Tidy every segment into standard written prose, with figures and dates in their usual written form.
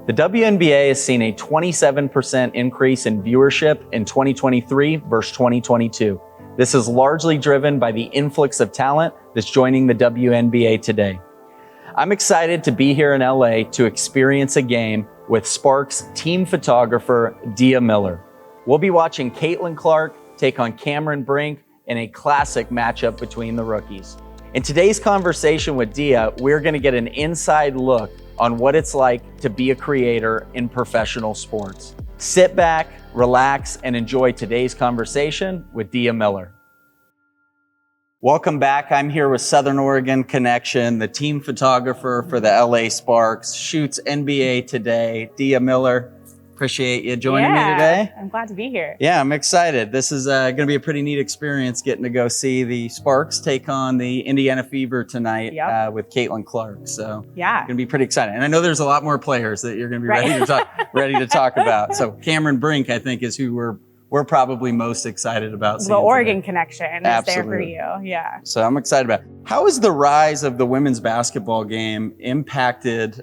The WNBA has seen a 27% increase in viewership in 2023 versus 2022. This is largely driven by the influx of talent that's joining the WNBA today. I'm excited to be here in LA to experience a game with Sparks team photographer, Dia Miller. We'll be watching Caitlin Clark take on Cameron Brink in a classic matchup between the rookies. In today's conversation with Dia, we're gonna get an inside look on what it's like to be a creator in professional sports. Sit back, relax, and enjoy today's conversation with Dia Miller. Welcome back. I'm here with Southern Oregon Connection, the team photographer for the LA Sparks, shoots NBA today. Dia Miller, appreciate you joining me today. I'm glad to be here. Yeah, I'm excited. This is going to be a pretty neat experience getting to go see the Sparks take on the Indiana Fever tonight with Caitlin Clark. So yeah, going to be pretty exciting. And I know there's a lot more players that you're going to be ready to talk about. So Cameron Brink, I think, is who we're probably most excited about seeing. The Oregon connection is there for Absolutely. you. Yeah. So I'm excited about it. How has the rise of the women's basketball game impacted,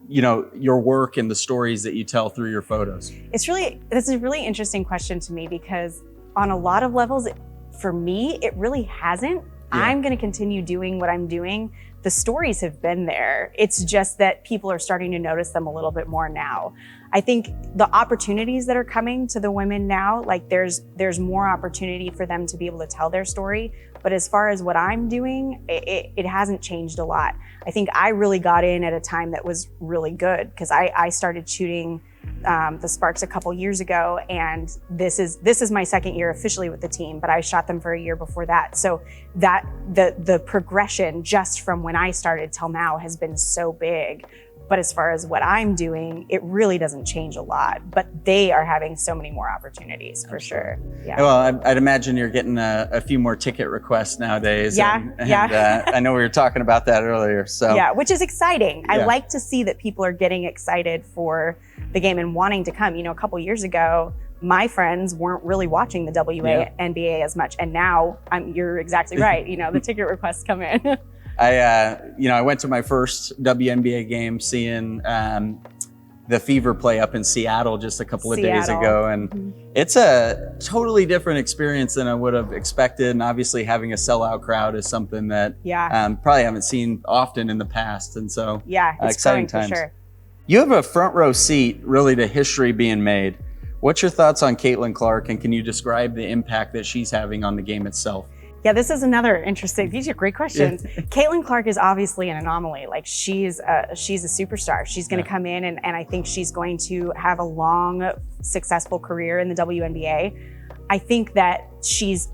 your work and the stories that you tell through your photos? This is a really interesting question to me because on a lot of levels, for me, it really hasn't. Yeah. I'm going to continue doing what I'm doing. The stories have been there. It's just that people are starting to notice them a little bit more now. I think the opportunities that are coming to the women now, like there's more opportunity for them to be able to tell their story. But as far as what I'm doing, it hasn't changed a lot. I think I really got in at a time that was really good because I started shooting the Sparks a couple years ago, and this is my second year officially with the team, but I shot them for a year before that. So that the progression just from when I started till now has been so big. But as far as what I'm doing, it really doesn't change a lot, but they are having so many more opportunities for sure. Yeah. Well, I'd imagine you're getting a few more ticket requests nowadays. Yeah. I know we were talking about that earlier. So yeah, which is exciting. Yeah. I like to see that people are getting excited for the game and wanting to come. You know, a couple years ago, my friends weren't really watching the WNBA as much. And now you're exactly right. You know, the ticket requests come in. I went to my first WNBA game seeing the Fever play up in Seattle just a couple of days ago. And it's a totally different experience than I would have expected. And obviously having a sellout crowd is something that probably haven't seen often in the past. And so it's exciting growing times. for sure. You have a front row seat really to history being made. What's your thoughts on Caitlin Clark, and can you describe the impact that she's having on the game itself? Yeah, this is another interesting, these are great questions. Yeah. Caitlin Clark is obviously an anomaly. Like she's a superstar. She's gonna come in and I think she's going to have a long, successful career in the WNBA. I think that she's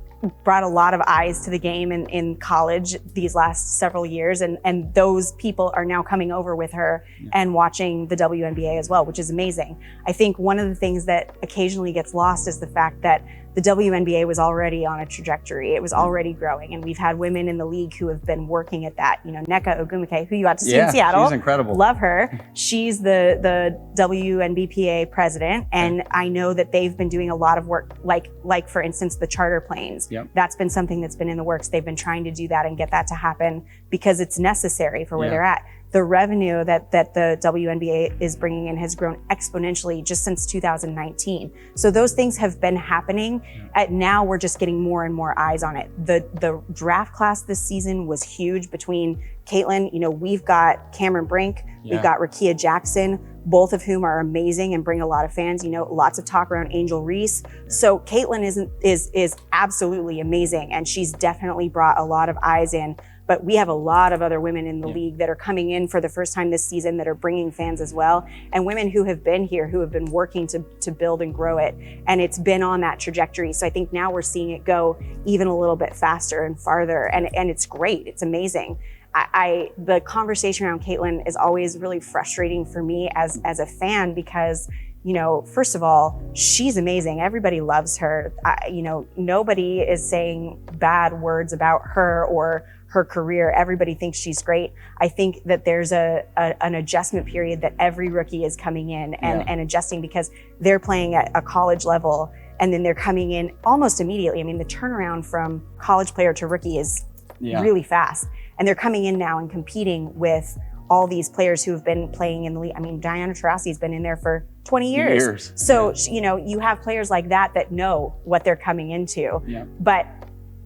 brought a lot of eyes to the game in college these last several years, and those people are now coming over with her and watching the WNBA as well, which is amazing. I think one of the things that occasionally gets lost is the fact that the WNBA was already on a trajectory. It was already growing, and we've had women in the league who have been working at that. You know, Nneka Ogwumike, who you got to see in Seattle. She's incredible. Love her. She's the WNBPA president, and I know that they've been doing a lot of work, like for instance, the charter planes. That's been something that's been in the works. They've been trying to do that and get that to happen because it's necessary for where they're at. The revenue that the WNBA is bringing in has grown exponentially just since 2019. So those things have been happening. Now we're just getting more and more eyes on it. The draft class this season was huge between Caitlin. You know, we've got Cameron Brink, we've got Rakia Jackson, both of whom are amazing and bring a lot of fans. You know, lots of talk around Angel Reese. So Caitlin is absolutely amazing, and she's definitely brought a lot of eyes in. But we have a lot of other women in the league that are coming in for the first time this season that are bringing fans as well. And women who have been here, who have been working to build and grow it. And it's been on that trajectory. So I think now we're seeing it go even a little bit faster and farther. And it's great. It's amazing. The conversation around Caitlin is always really frustrating for me as a fan because, you know, first of all, she's amazing. Everybody loves her. Nobody is saying bad words about her or her career. Everybody thinks she's great. I think that there's an adjustment period that every rookie is coming in and adjusting because they're playing at a college level and then they're coming in almost immediately. I mean, the turnaround from college player to rookie is really fast. And they're coming in now and competing with all these players who have been playing in the league. I mean, Diana Taurasi's been in there for 20 years. So, you know, you have players like that know what they're coming into. Yeah. But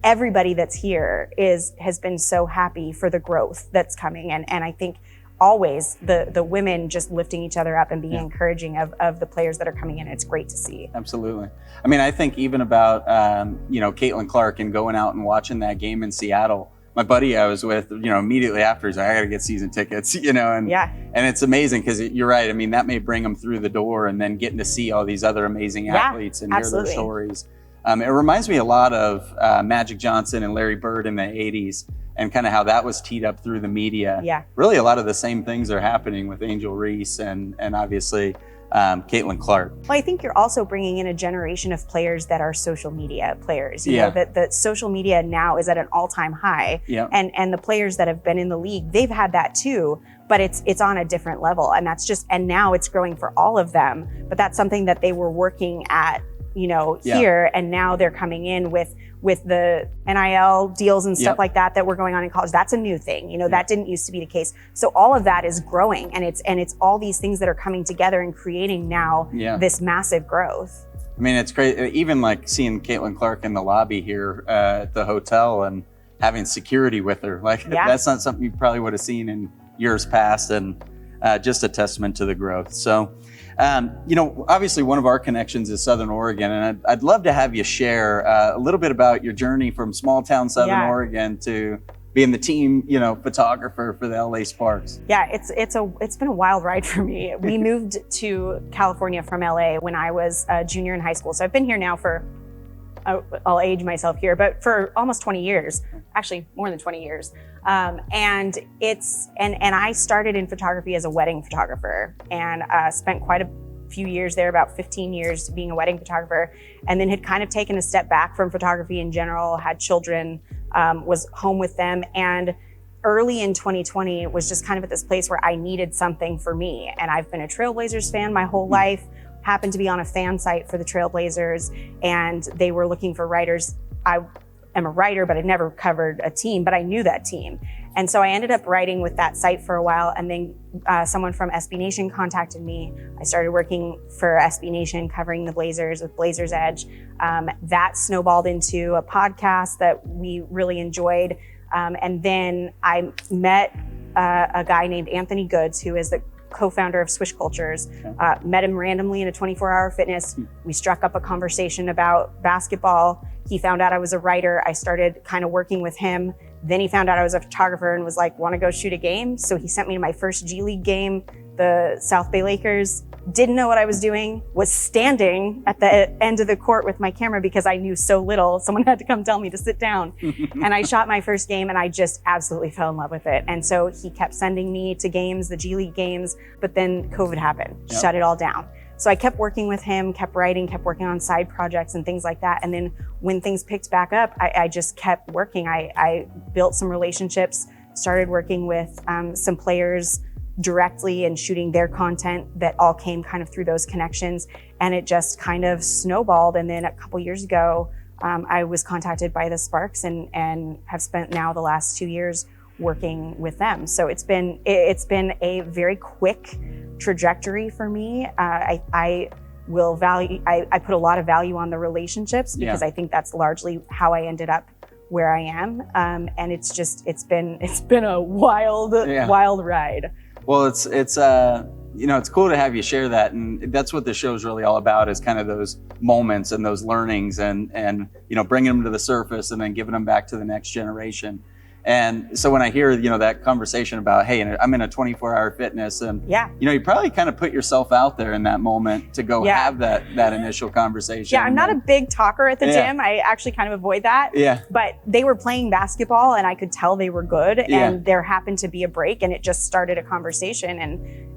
everybody that's here has been so happy for the growth that's coming. And I think always the women just lifting each other up and being encouraging of the players that are coming in. It's great to see. Absolutely. I mean, I think even about, you know, Caitlin Clark and going out and watching that game in Seattle. My buddy I was with, you know, immediately after, he's like, I got to get season tickets, you know, and it's amazing because you're right. I mean, that may bring them through the door, and then getting to see all these other amazing athletes and hear their stories. It reminds me a lot of Magic Johnson and Larry Bird in the 80s, and kind of how that was teed up through the media. Yeah. Really, a lot of the same things are happening with Angel Reese and obviously Caitlin Clark. Well, I think you're also bringing in a generation of players that are social media players. You know, that social media now is at an all-time high. Yeah. And the players that have been in the league, they've had that too, but it's on a different level. And that's just, and now it's growing for all of them. But that's something that they were working at, you know, here, and now they're coming in with the NIL deals and stuff like that were going on in college. That's a new thing. You know, that didn't used to be the case. So all of that is growing, and it's all these things that are coming together and creating now this massive growth. I mean, it's great. Even like seeing Caitlin Clark in the lobby here at the hotel and having security with her. Like that's not something you probably would have seen in years past, and just a testament to the growth. So, you know, obviously one of our connections is Southern Oregon, and I'd love to have you share a little bit about your journey from small town Southern Oregon to being the team, you know, photographer for the LA Sparks. Yeah, it's been a wild ride for me. We moved to California from LA when I was a junior in high school. So I've been here now for, I'll age myself here, but for almost 20 years, actually more than 20 years. And I started in photography as a wedding photographer, and spent quite a few years there, about 15 years being a wedding photographer, and then had kind of taken a step back from photography in general, had children, was home with them. And early in 2020 was just kind of at this place where I needed something for me. And I've been a Trailblazers fan my whole life, happened to be on a fan site for the Trailblazers, and they were looking for writers. I am a writer, but I'd never covered a team, but I knew that team. And so I ended up writing with that site for a while, and then someone from SB Nation contacted me. I started working for SB Nation, covering the Blazers with Blazers Edge. That snowballed into a podcast that we really enjoyed. And then I met a guy named Anthony Goods, who is the co-founder of Swish Cultures. Met him randomly in a 24-hour fitness. We struck up a conversation about basketball. He found out I was a writer. I started kind of working with him. Then he found out I was a photographer and was like, want to go shoot a game? So he sent me to my first G League game, the South Bay Lakers. Didn't know what I was doing, was standing at the end of the court with my camera because I knew so little. Someone had to come tell me to sit down. And I shot my first game, and I just absolutely fell in love with it. And so he kept sending me to games, the G League games, but then COVID happened, shut it all down. So I kept working with him, kept writing, kept working on side projects and things like that. And then when things picked back up, I just kept working. I built some relationships, started working with some players directly and shooting their content that all came kind of through those connections. And it just kind of snowballed. And then a couple years ago, I was contacted by the Sparks and have spent now the last 2 years working with them. So it's been a very quick trajectory for me. I put a lot of value on the relationships because I think that's largely how I ended up where I am. And it's been a wild ride. Well, it's you know, it's cool to have you share that, and that's what the show's really all about, is kind of those moments and those learnings, and you know, bringing them to the surface and then giving them back to the next generation. And so when I hear, you know, that conversation about, hey, I'm in a 24-hour fitness, and you know, you probably kind of put yourself out there in that moment to go have that initial conversation. Yeah, I'm not a big talker at the gym. I actually kind of avoid that. Yeah. But they were playing basketball, and I could tell they were good. And there happened to be a break, and it just started a conversation.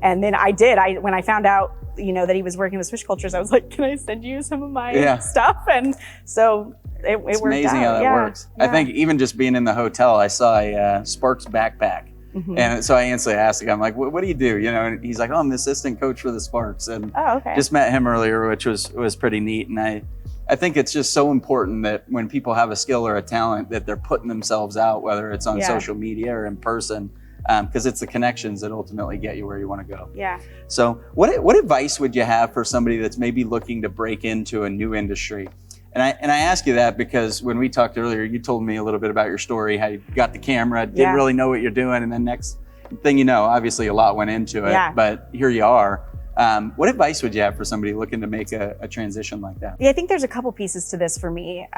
And then when I found out, you know, that he was working with Swish Cultures, I was like, can I send you some of my stuff? And so it worked out. It's amazing how that works. I think even just being in the hotel, I saw a Sparks backpack. And so I instantly asked him, I'm like, what do you do? You know, and he's like, oh, I'm the assistant coach for the Sparks. And just met him earlier, which was pretty neat. And I think it's just so important that when people have a skill or a talent, that they're putting themselves out, whether it's on social media or in person. because it's the connections that ultimately get you where you want to go. Yeah. So what advice would you have for somebody that's maybe looking to break into a new industry? And I ask you that because when we talked earlier, you told me a little bit about your story, how you got the camera, didn't really know what you're doing, and then next thing you know, obviously a lot went into it, but here you are. What advice would you have for somebody looking to make a transition like that? Yeah, I think there's a couple pieces to this for me.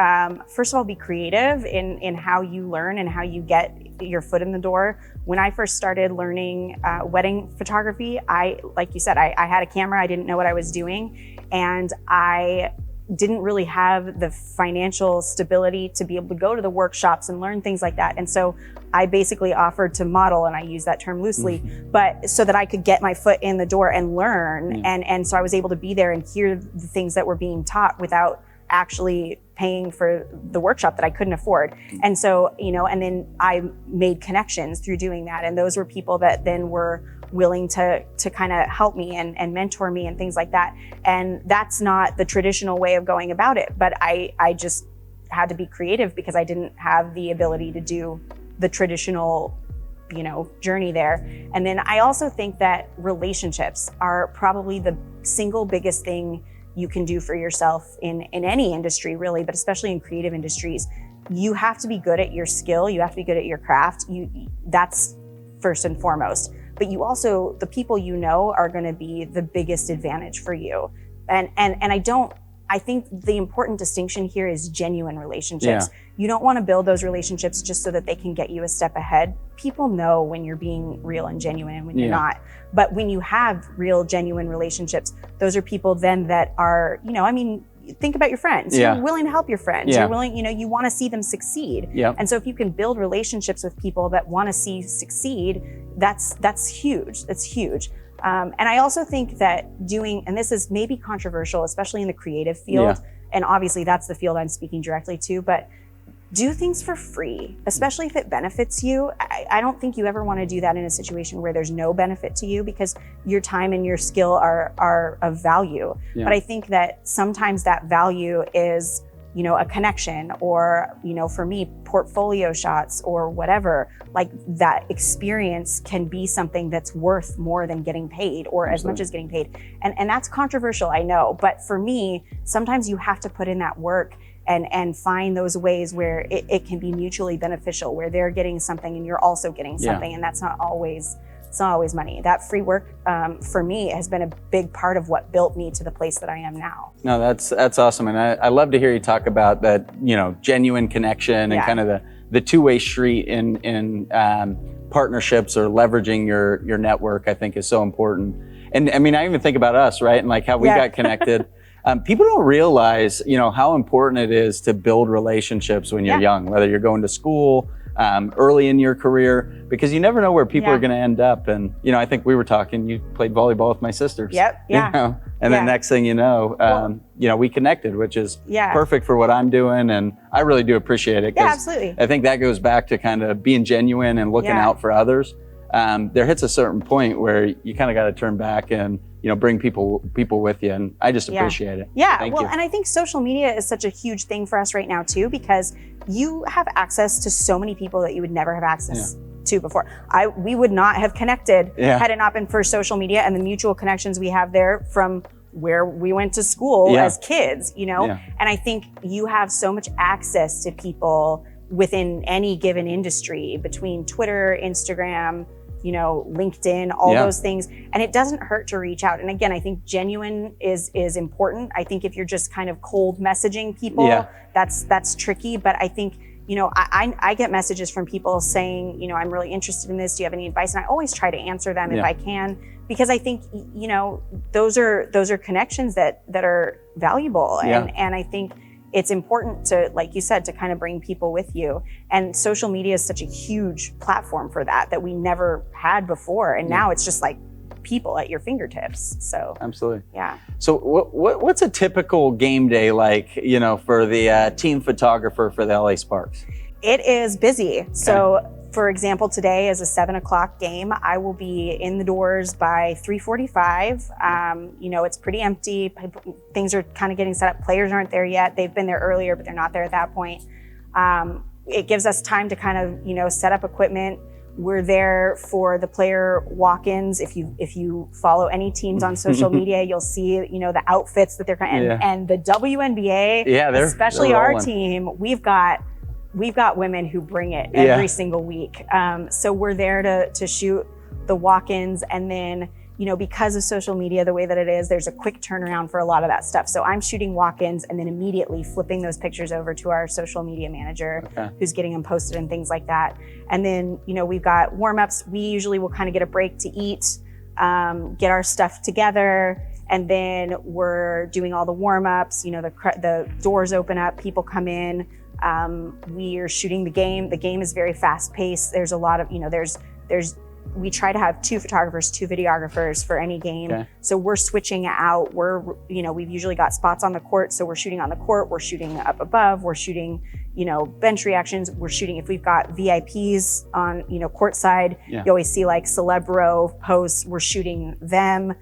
First of all, be creative in how you learn and how you get your foot in the door. When I first started learning wedding photography, like you said, I had a camera, I didn't know what I was doing, and I didn't really have the financial stability to be able to go to the workshops and learn things like that. And so I basically offered to model, and I use that term loosely, but so that I could get my foot in the door and learn. And so I was able to be there and hear the things that were being taught without actually paying for the workshop that I couldn't afford. And so, and then I made connections through doing that. And those were people that then were willing to kind of help me and mentor me and things like that. And that's not the traditional way of going about it, but I just had to be creative because I didn't have the ability to do the traditional, journey there. And then I also think that relationships are probably the single biggest thing you can do for yourself in any industry really, but especially in creative industries. You have to be good at your skill. You have to be good at your craft. That's first and foremost. But you also, the people are going to be the biggest advantage for you. And I think the important distinction here is genuine relationships. You don't want to build those relationships just so that they can get you a step ahead. People know when you're being real and genuine and when you're not. But when you have real, genuine relationships, those are people then that are, think about your friends. You're willing to help your friends. You're willing, you want to see them succeed. And so if you can build relationships with people that want to see succeed, that's huge. That's huge. And I also think that and this is maybe controversial, especially in the creative field, and obviously that's the field I'm speaking directly to, but do things for free, especially if it benefits you. I don't think you ever want to do that in a situation where there's no benefit to you, because your time and your skill are of value. But I think that sometimes that value is, a connection, or, for me, portfolio shots or whatever. Like, that experience can be something that's worth more than getting paid, or as much as getting paid. And that's controversial, I know. But for me, sometimes you have to put in that work and find those ways where it can be mutually beneficial, where they're getting something and you're also getting something. And it's not always money. That free work, for me, has been a big part of what built me to the place that I am now. No, that's awesome. And I love to hear you talk about that, genuine connection and kind of the two-way street in partnerships or leveraging your network, I think is so important. And I mean, I even think about us, right? And like how we got connected. People don't realize, how important it is to build relationships when you're young, whether you're going to school, early in your career, because you never know where people are going to end up. And, I think we were talking, you played volleyball with my sisters. And then next thing you know, we connected, which is perfect for what I'm doing. And I really do appreciate it. Absolutely. I think that goes back to kind of being genuine and looking out for others. There hits a certain point where you kind of got to turn back and, bring people with you. And I just appreciate it. Thank you. And I think social media is such a huge thing for us right now too, because you have access to so many people that you would never have access to before. We would not have connected had it not been for social media and the mutual connections we have there from where we went to school as kids, And I think you have so much access to people within any given industry, between Twitter, Instagram, LinkedIn, all those things. And it doesn't hurt to reach out. And again, I think genuine is important. I think if you're just kind of cold messaging people, that's tricky. But I think, I get messages from people saying, I'm really interested in this. Do you have any advice? And I always try to answer them if I can, because I think, those are connections that are valuable. And I think it's important to, like you said, to kind of bring people with you. And social media is such a huge platform for that we never had before. And now it's just like people at your fingertips. So absolutely. Yeah. So what's a typical game day like, for the team photographer for the LA Sparks? It is busy. Okay. So for example, today is a 7:00 game. I will be in the doors by 3:45. It's pretty empty. Things are kind of getting set up. Players aren't there yet. They've been there earlier, but they're not there at that point. It gives us time to kind of, set up equipment. We're there for the player walk-ins. If you follow any teams on social media, you'll see, the outfits that they're and the WNBA, especially they're our team, we've got women who bring it every single week. So we're there to shoot the walk-ins, and then, because of social media, the way that it is, there's a quick turnaround for a lot of that stuff. So I'm shooting walk-ins and then immediately flipping those pictures over to our social media manager, who's getting them posted and things like that. And then, we've got warm-ups. We usually will kind of get a break to eat, get our stuff together, and then we're doing all the warm-ups. The doors open up, people come in. We are shooting the game. The game is very fast-paced. There's a lot of, we try to have 2 photographers, 2 videographers for any game. So we're switching out. We've usually got spots on the court. So we're shooting on the court, we're shooting up above, we're shooting, bench reactions. We're shooting, if we've got VIPs on, courtside, you always see like celeb row posts, we're shooting them.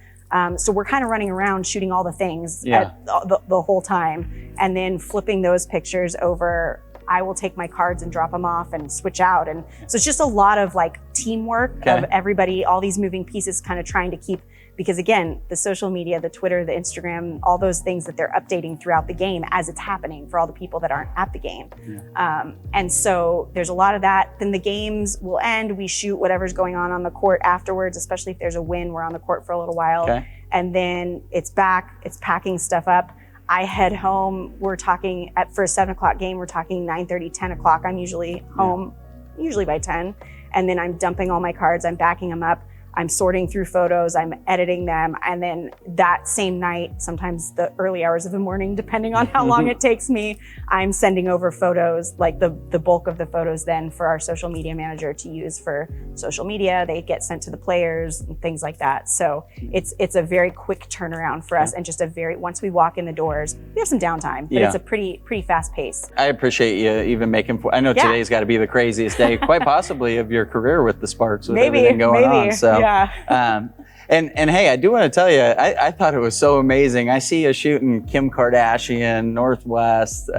So we're kind of running around shooting all the things the whole time, and then flipping those pictures over. I will take my cards and drop them off and switch out. And so it's just a lot of like teamwork of everybody, all these moving pieces kind of trying to keep, because again, the social media, the Twitter, the Instagram, all those things that they're updating throughout the game as it's happening for all the people that aren't at the game. And so there's a lot of that. Then the games will end. We shoot whatever's going on the court afterwards, especially if there's a win, we're on the court for a little while. And then it's back, it's packing stuff up. I head home. We're talking for a 7 o'clock game, we're talking 9:30, 10 o'clock. I'm usually home, usually by 10. And then I'm dumping all my cards, I'm backing them up. I'm sorting through photos, I'm editing them. And then that same night, sometimes the early hours of the morning, depending on how long it takes me, I'm sending over photos, like the bulk of the photos then for our social media manager to use for social media. They get sent to the players and things like that. So it's a very quick turnaround for us, and just once we walk in the doors, we have some downtime, but it's a pretty fast pace. I appreciate you even making, I know today's got to be the craziest day, quite possibly of your career with the Sparks, with everything going on. So. And hey, I do want to tell you, I thought it was so amazing. I see you shooting Kim Kardashian, Northwest,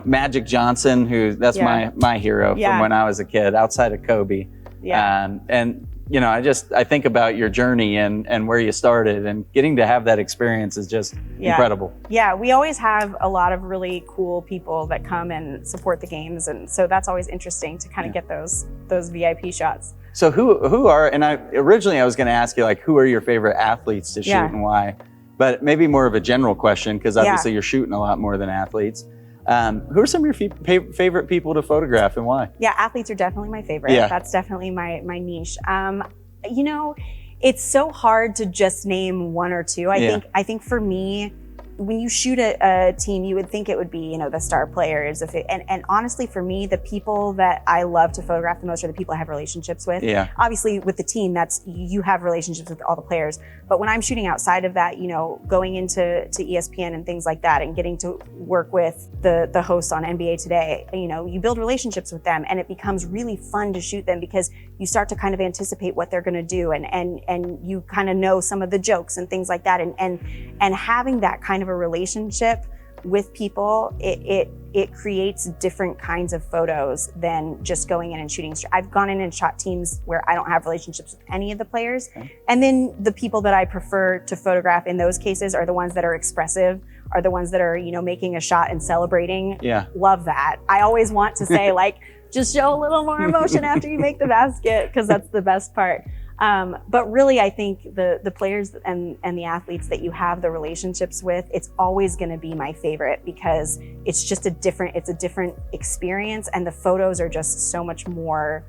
Magic Johnson, that's my hero from when I was a kid, outside of Kobe. I think about your journey and where you started, and getting to have that experience is just incredible. Yeah, we always have a lot of really cool people that come and support the games, and so that's always interesting to kind of get those VIP shots. So who are, and originally I was going to ask you, like, who are your favorite athletes to shoot and why? But maybe more of a general question, because obviously you're shooting a lot more than athletes. Who are some of your favorite people to photograph, and why? Yeah, athletes are definitely my favorite. That's definitely my niche. It's so hard to just name one or two. I think for me, when you shoot a team, you would think it would be, the star players. And honestly, for me, the people that I love to photograph the most are the people I have relationships with. Obviously, with the team, you have relationships with all the players. But when I'm shooting outside of that, going into ESPN and things like that, and getting to work with the hosts on NBA Today, you build relationships with them, and it becomes really fun to shoot them, because you start to kind of anticipate what they're going to do, and you kind of know some of the jokes and things like that, and having that kind of a relationship with people, it creates different kinds of photos than just going in and shooting. I've gone in and shot teams where I don't have relationships with any of the players. And then the people that I prefer to photograph in those cases are the ones that are expressive, are the ones that are, making a shot and celebrating. Love that. I always want to say, like, just show a little more emotion after you make the basket, because that's the best part. But really, I think the players and the athletes that you have the relationships with, it's always going to be my favorite, because it's just a different experience, and the photos are just so much more,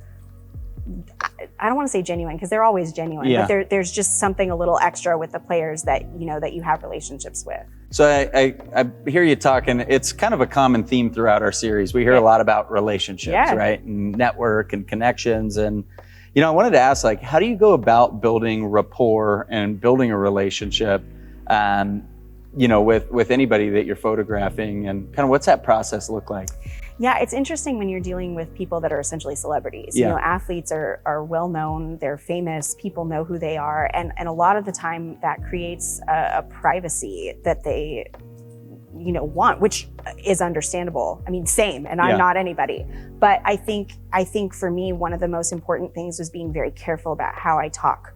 I don't want to say genuine, because they're always genuine, but there's just something a little extra with the players that you have relationships with. So I hear you talking, it's kind of a common theme throughout our series. We hear a lot about relationships, right? And network and connections. And I wanted to ask, like, how do you go about building rapport and building a relationship, with anybody that you're photographing, and kind of what's that process look like? Yeah, it's interesting when you're dealing with people that are essentially celebrities. Athletes are well known, they're famous, people know who they are, and a lot of the time that creates a privacy that they want, which is understandable. I mean, same, and I'm not anybody. But I think for me, one of the most important things was being very careful about how I talk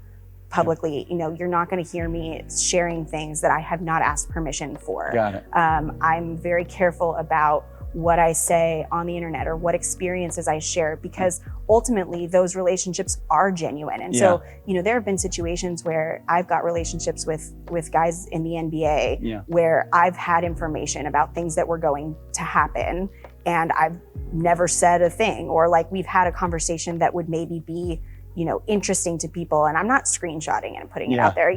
publicly. You're not going to hear me sharing things that I have not asked permission for. Got it. I'm very careful about what I say on the internet or what experiences I share, because ultimately those relationships are genuine. And so, there have been situations where I've got relationships with guys in the NBA where I've had information about things that were going to happen and I've never said a thing, or like we've had a conversation that would maybe be, interesting to people, and I'm not screenshotting it and putting it out there.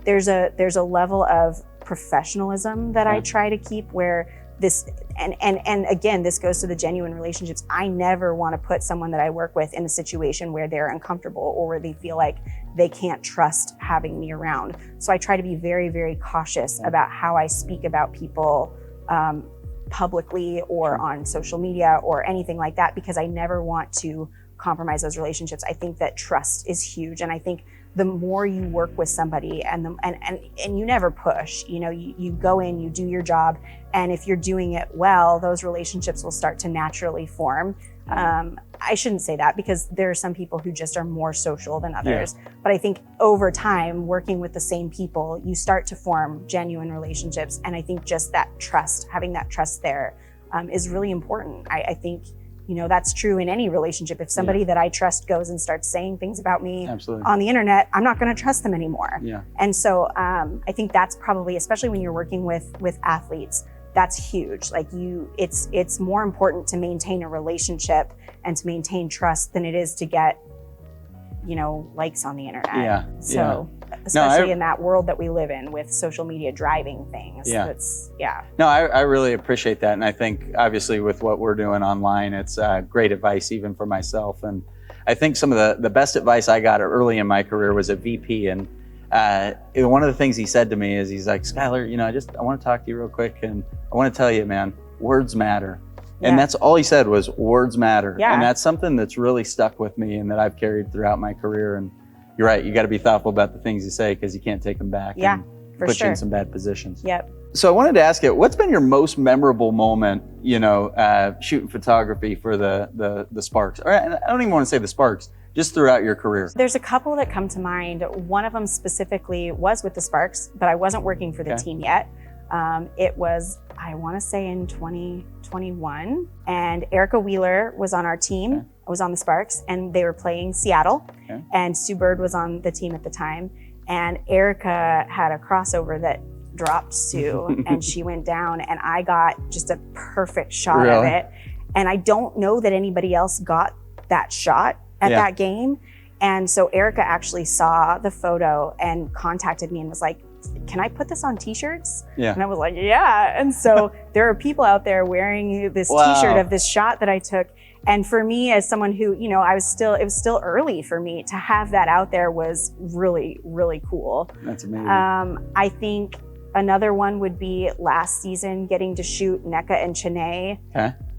There's a level of professionalism that I try to keep where this, and again, this goes to the genuine relationships. I never want to put someone that I work with in a situation where they're uncomfortable or where they feel like they can't trust having me around. So I try to be very, very cautious about how I speak about people publicly or on social media or anything like that, because I never want to compromise those relationships. I think that trust is huge, and I think the more you work with somebody and you never push, you go in, you do your job, and if you're doing it well, those relationships will start to naturally form. I shouldn't say that, because there are some people who just are more social than others. But I think over time, working with the same people, you start to form genuine relationships. And I think just that trust, having that trust there is really important. I think that's true in any relationship. If somebody that I trust goes and starts saying things about me on the internet, I'm not going to trust them anymore. And so I think that's probably, especially when you're working with athletes, that's huge. Like it's more important to maintain a relationship and to maintain trust than it is to get, likes on the internet. Especially in that world that we live in with social media driving things. No, I really appreciate that. And I think obviously with what we're doing online, it's great advice even for myself. And I think some of the best advice I got early in my career was a VP. And one of the things he said to me is, he's like, Skyler, I want to talk to you real quick. And I want to tell you, man, words matter. And that's all he said was words matter. And that's something that's really stuck with me and that I've carried throughout my career. And you're right, you got to be thoughtful about the things you say, because you can't take them back and put you in some bad positions. So I wanted to ask you, what's been your most memorable moment, shooting photography for the Sparks? Or I don't even want to say the Sparks, just throughout your career. There's a couple that come to mind. One of them specifically was with the Sparks, but I wasn't working for the team yet. It was, I want to say in 2021, and Erica Wheeler was on our team. I was on the Sparks, and they were playing Seattle, and Sue Bird was on the team at the time. And Erica had a crossover that dropped Sue, and she went down, and I got just a perfect shot of it. And I don't know that anybody else got that shot at that game. And so Erica actually saw the photo and contacted me and was like, can I put this on t-shirts? And I was like, yeah. And so there are people out there wearing this t-shirt of this shot that I took. And for me, as someone who, it was still early for me, to have that out there was really, really cool. That's amazing. I think another one would be last season, getting to shoot Nneka and Chene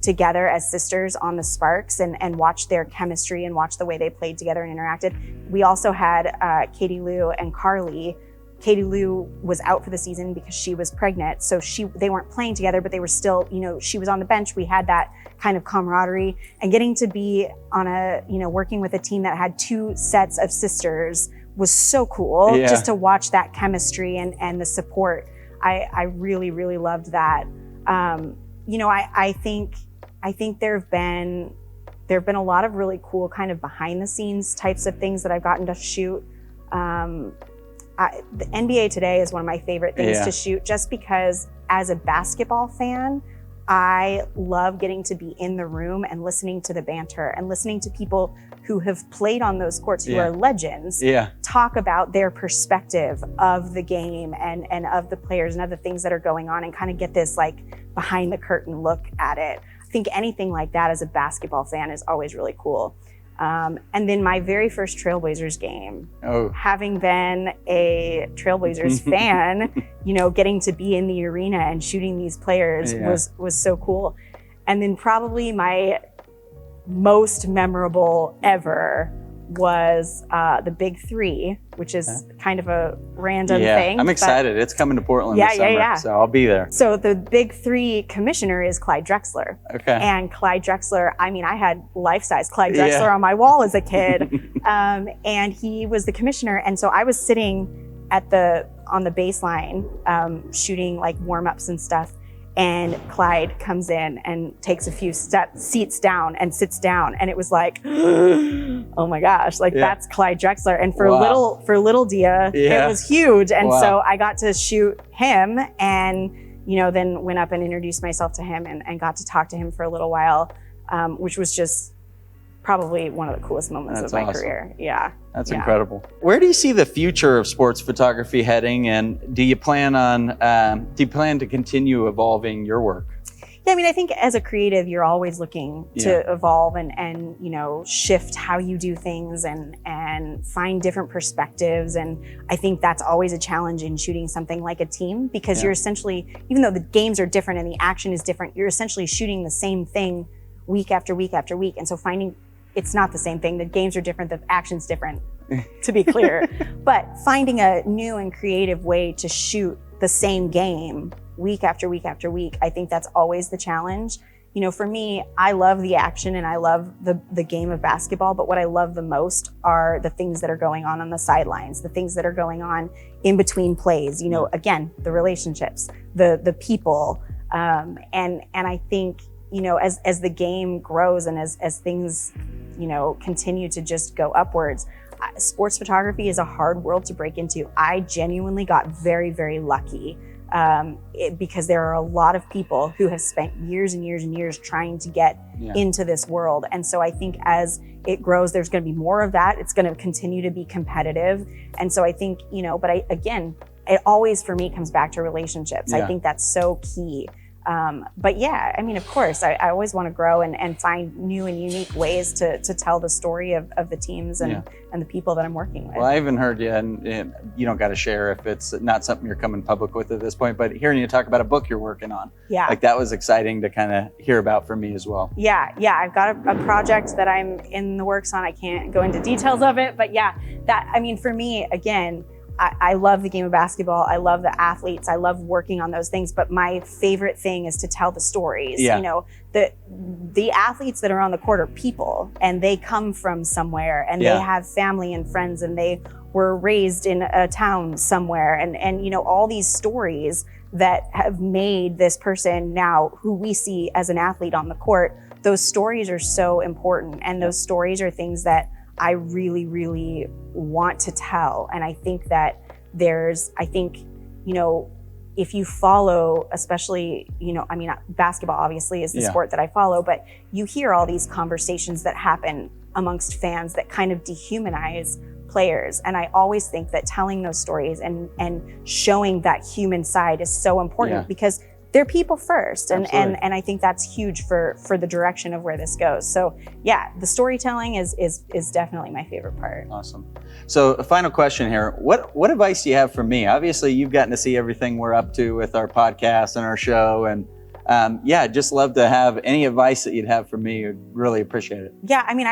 together as sisters on the Sparks and watch their chemistry and watch the way they played together and interacted. We also had Katie Lou and Carly. Katie Lou was out for the season because she was pregnant. So they weren't playing together, but they were still, she was on the bench. We had that kind of camaraderie, and getting to be on working with a team that had two sets of sisters was so cool. Just to watch that chemistry and the support. I really, really loved that. I think there have been a lot of really cool kind of behind the scenes types of things that I've gotten to shoot. The NBA Today is one of my favorite things to shoot, just because as a basketball fan, I love getting to be in the room and listening to the banter and listening to people who have played on those courts, who are legends, talk about their perspective of the game and of the players and of the things that are going on, and kind of get this like behind the curtain look at it. I think anything like that as a basketball fan is always really cool. And then my very first Trailblazers game, having been a Trailblazers fan, getting to be in the arena and shooting these players was so cool. And then probably my most memorable ever was the Big Three, which is kind of a random thing. I'm excited. It's coming to Portland this summer, so I'll be there. So the Big Three commissioner is Clyde Drexler. Okay. And Clyde Drexler, I mean, I had life-size Clyde Drexler on my wall as a kid. And he was the commissioner. And so I was sitting on the baseline, shooting like warm-ups and stuff. And Clyde comes in and takes a few seats down and sits down. And it was like, oh my gosh, like that's Clyde Drexler. And for little Dia, it was huge. And so I got to shoot him and, then went up and introduced myself to him and got to talk to him for a little while, which was just probably one of the coolest moments of my career. Yeah. That's incredible. Where do you see the future of sports photography heading? And do you plan to continue evolving your work? Yeah, I mean, I think as a creative, you're always looking to evolve and shift how you do things and find different perspectives. And I think that's always a challenge in shooting something like a team, because you're essentially, even though the games are different and the action is different, you're essentially shooting the same thing week after week after week. And so it's not the same thing. The games are different, the action's different, to be clear. But finding a new and creative way to shoot the same game week after week after week, I think that's always the challenge. For me, I love the action and I love the game of basketball, but what I love the most are the things that are going on the sidelines, the things that are going on in between plays, again, the relationships, the people. And I think, as the game grows and as things, continue to just go upwards, sports photography is a hard world to break into. I genuinely got very, very lucky because there are a lot of people who have spent years and years and years trying to get into this world. And so I think as it grows, there's going to be more of that. It's going to continue to be competitive. And so I think, but it always for me comes back to relationships. I think that's so key. But yeah, I mean, of course, I always want to grow and find new and unique ways to tell the story of the teams and the people that I'm working with. Well, I haven't heard you, and you don't got to share if it's not something you're coming public with at this point, but hearing you talk about a book you're working on, like that was exciting to kind of hear about for me as well. Yeah, I've got a project that I'm in the works on. I can't go into details of it, but for me, again, I love the game of basketball. I love the athletes. I love working on those things. But my favorite thing is to tell the stories. The athletes that are on the court are people, and they come from somewhere, and they have family and friends, and they were raised in a town somewhere, and all these stories that have made this person now who we see as an athlete on the court. Those stories are so important, and those stories are things that I really, really want to tell. And I think that if you follow, especially, basketball obviously is the sport that I follow, but you hear all these conversations that happen amongst fans that kind of dehumanize players. And I always think that telling those stories and showing that human side is so important because they're people first. And I think that's huge for the direction of where this goes. So the storytelling is definitely my favorite part. Awesome. So a final question here. What advice do you have for me? Obviously you've gotten to see everything we're up to with our podcast and our show. And I'd just love to have any advice that you'd have for me. I'd really appreciate it. Yeah, I mean,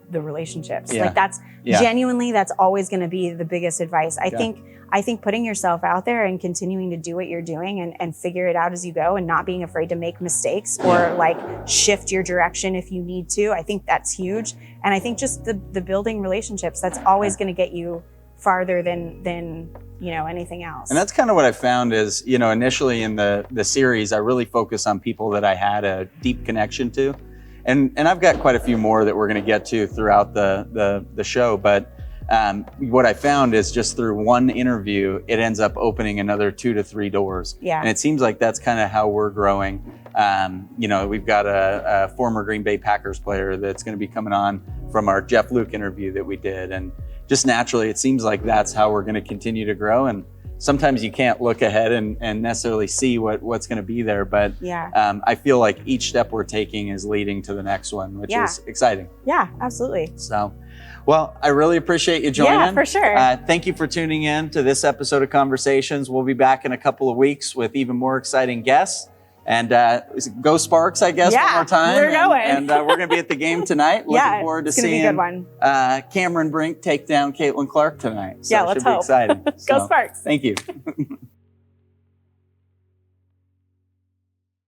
the relationships, like that's genuinely, that's always going to be the biggest advice. I think putting yourself out there and continuing to do what you're doing and figure it out as you go, and not being afraid to make mistakes or like shift your direction if you need to. I think that's huge. And I think just the building relationships, that's always going to get you farther than anything else. And that's kind of what I found is, initially in the series, I really focused on people that I had a deep connection to. And I've got quite a few more that we're going to get to throughout the show. But what I found is just through one interview, it ends up opening another 2 to 3 doors. Yeah. And it seems like that's kind of how we're growing. We've got a former Green Bay Packers player that's going to be coming on from our Jeff Luke interview that we did. And just naturally, it seems like that's how we're going to continue to grow. And sometimes you can't look ahead and necessarily see what's going to be there. But I feel like each step we're taking is leading to the next one, which is exciting. Yeah, absolutely. So, well, I really appreciate you joining. Yeah, for sure. Thank you for tuning in to this episode of Conversations. We'll be back in a couple of weeks with even more exciting guests. And go Sparks, I guess, one more time. We're going. And we're going to be at the game tonight. Looking forward to seeing be a good one. Cameron Brink take down Caitlin Clark tonight. So yeah, it let's should be hope. exciting. Go Sparks. Thank you.